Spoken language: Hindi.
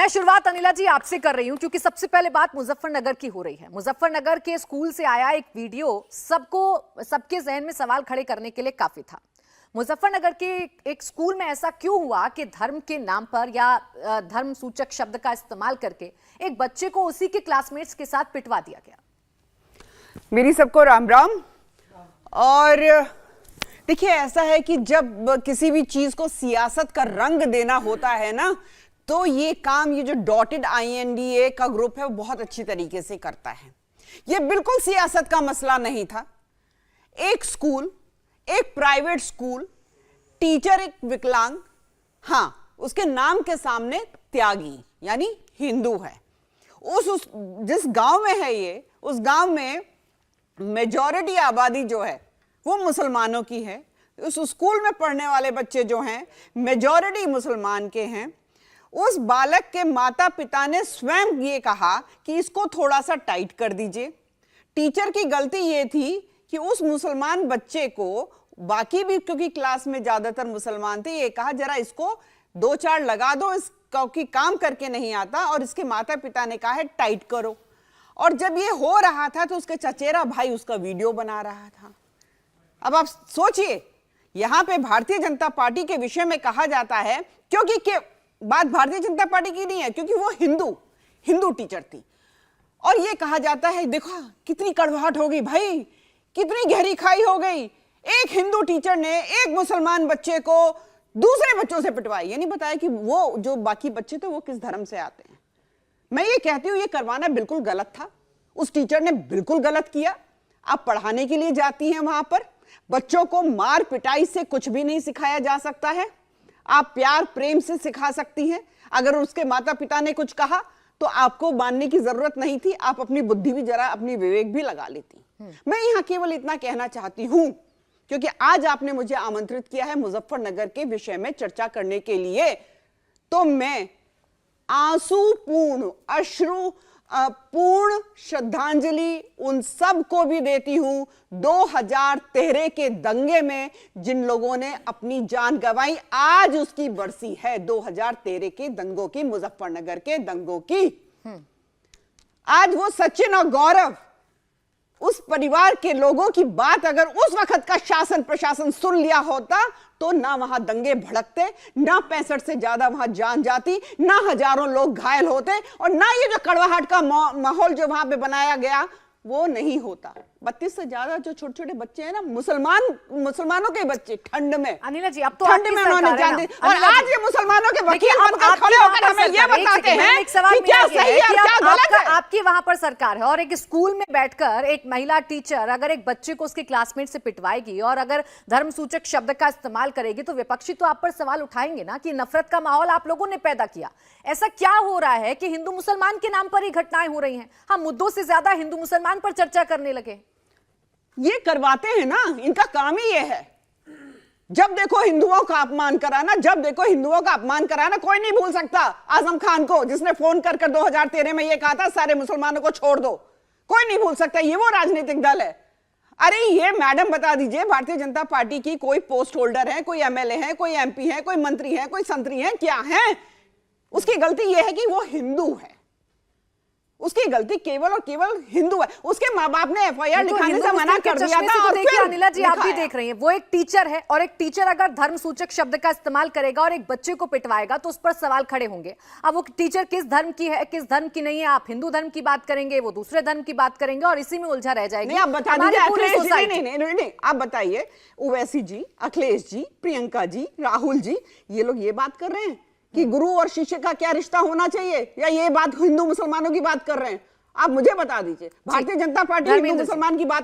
मैं शुरुआत अनिला जी आपसे कर रही हूं क्योंकि सबसे पहले बात मुजफ्फरनगर की हो रही है। मुजफ्फरनगर के स्कूल से आया एक वीडियो सबके जहन में सवाल खड़े करने के लिए काफी था। मुजफ्फरनगर के एक स्कूल में ऐसा क्यों हुआ कि धर्म के नाम पर या धर्म सूचक शब्द का इस्तेमाल करके एक बच्चे को उसी के क्लासमेट्स के साथ पिटवा दिया गया? मेरी सबको राम राम। और देखिए, ऐसा है कि जब किसी भी चीज को सियासत का रंग देना होता है ना, तो ये काम ये जो डॉटेड INDA का ग्रुप है वो बहुत अच्छी तरीके से करता है। ये बिल्कुल सियासत का मसला नहीं था। एक स्कूल, एक प्राइवेट स्कूल, टीचर एक विकलांग, हाँ, उसके नाम के सामने त्यागी यानी हिंदू है। जिस गांव में है ये, उस गांव में मेजॉरिटी आबादी जो है वो मुसलमानों की है। उस स्कूल में पढ़ने वाले बच्चे जो हैं मेजॉरिटी मुसलमान के हैं। उस बालक के माता पिता ने स्वयं ये कहा कि इसको थोड़ा सा टाइट कर दीजिए। टीचर की गलती ये थी कि उस मुसलमान बच्चे को, बाकी भी क्योंकि क्लास में ज्यादातर मुसलमान थे, ये कहा जरा इसको 2-4 लगा दो, इसकी काम करके नहीं आता। और इसके माता पिता ने कहा है टाइट करो। और जब ये हो रहा था तो उसका चचेरा भाई उसका वीडियो बना रहा था। अब आप सोचिए, यहां पे भारतीय जनता पार्टी के विषय में कहा जाता है, क्योंकि बात भारतीय जनता पार्टी की नहीं है, क्योंकि वो हिंदू टीचर थी, और ये कहा जाता है देखो कितनी कड़वाहट हो गई भाई, कितनी गहरी खाई हो गई। एक हिंदू टीचर ने एक मुसलमान बच्चे को दूसरे बच्चों से पिटवाई। ये नहीं बताया कि वो जो बाकी बच्चे थे वो किस धर्म से आते हैं। मैं ये कहती हूं ये करवाना बिल्कुल गलत था। उस टीचर ने बिल्कुल गलत किया। आप पढ़ाने के लिए जाती हैं, वहां पर बच्चों को मार पिटाई से कुछ भी नहीं सिखाया जा सकता है। आप प्यार प्रेम से सिखा सकती हैं। अगर उसके माता पिता ने कुछ कहा तो आपको मानने की जरूरत नहीं थी, आप अपनी बुद्धि भी जरा, अपनी विवेक भी लगा लेती। मैं यहां केवल इतना कहना चाहती हूं, क्योंकि आज आपने मुझे आमंत्रित किया है मुजफ्फरनगर के विषय में चर्चा करने के लिए, तो मैं आंसूपूर्ण, अश्रुपूर्ण श्रद्धांजलि उन सब को भी देती हूं 2013 के दंगे में जिन लोगों ने अपनी जान गंवाई। आज उसकी बरसी है 2013 के दंगों की, मुजफ्फरनगर के दंगों की। आज वो सचिन और गौरव, उस परिवार के लोगों की बात अगर उस वक्त का शासन प्रशासन सुन लिया होता तो ना वहां दंगे भड़कते, ना 65 से ज्यादा वहां जान जाती, ना हजारों लोग घायल होते, और ना ये जो कड़वाहट का माहौल जो वहां पे बनाया गया वो नहीं होता। 32 से ज्यादा जो छोटे छोटे बच्चे हैं ना, मुसलमानों के बच्चे, ठंड में, अनिला जी, अब तो ठंड में उन्होंने जान दी। और आज ये मुसलमानों के वकील बनकर खड़े होकर हमें ये बताते हैं कि क्या सही है और क्या गलत है। आपकी वहां पर सरकार है और एक स्कूल में बैठकर एक महिला टीचर अगर एक बच्चे को उसके क्लासमेट से पिटवाएगी और अगर धर्म सूचक शब्द का इस्तेमाल करेगी तो विपक्षी तो आप पर सवाल उठाएंगे ना कि नफरत का माहौल आप लोगों ने पैदा किया। ऐसा क्या हो रहा है कि हिंदू मुसलमान के नाम पर ही घटनाएं हो रही हैं? हम मुद्दों से ज्यादा हिंदू मुसलमान पर चर्चा करने लगे। ये करवाते हैं ना, इनका काम ही ये है। जब देखो हिंदुओं का अपमान कराना, जब देखो हिंदुओं का अपमान कराना। कोई नहीं भूल सकता आजम खान को, जिसने फोन कर 2013 में ये कहा था सारे मुसलमानों को छोड़ दो। कोई नहीं भूल सकता, ये वो राजनीतिक दल है। अरे ये मैडम बता दीजिए, भारतीय जनता पार्टी की कोई पोस्ट होल्डर है, कोई MLA है, कोई MP है, कोई मंत्री है, कोई संतरी है, क्या है? उसकी गलती यह है कि वो हिंदू है। उसकी गलती केवल और केवल हिंदू है। उसके माँ बाप ने FIR लिखाने से मना कर दिया था। और देखिए अनिला जी, आप भी देख रही हैं, वो एक टीचर है और एक टीचर अगर धर्म सूचक शब्द का इस्तेमाल करेगा और एक बच्चे को पिटवाएगा तो उस पर सवाल खड़े होंगे। अब वो टीचर किस धर्म की है, किस धर्म की नहीं है, आप हिंदू धर्म की बात करेंगे, वो दूसरे धर्म की बात करेंगे और इसी में उलझा रह जाएगी। आप बता दीजिए, नहीं, आप बताइए, ओवैसी जी, अखिलेश जी, प्रियंका जी, राहुल जी, ये लोग ये बात कर रहे हैं कि गुरु और शिष्य का क्या रिश्ता होना चाहिए, या ये बात हिंदू मुसलमानों की बात कर रहे हैं? आप मुझे बता दीजिए। भारतीय जनता पार्टी हिंदू मुसलमान की बात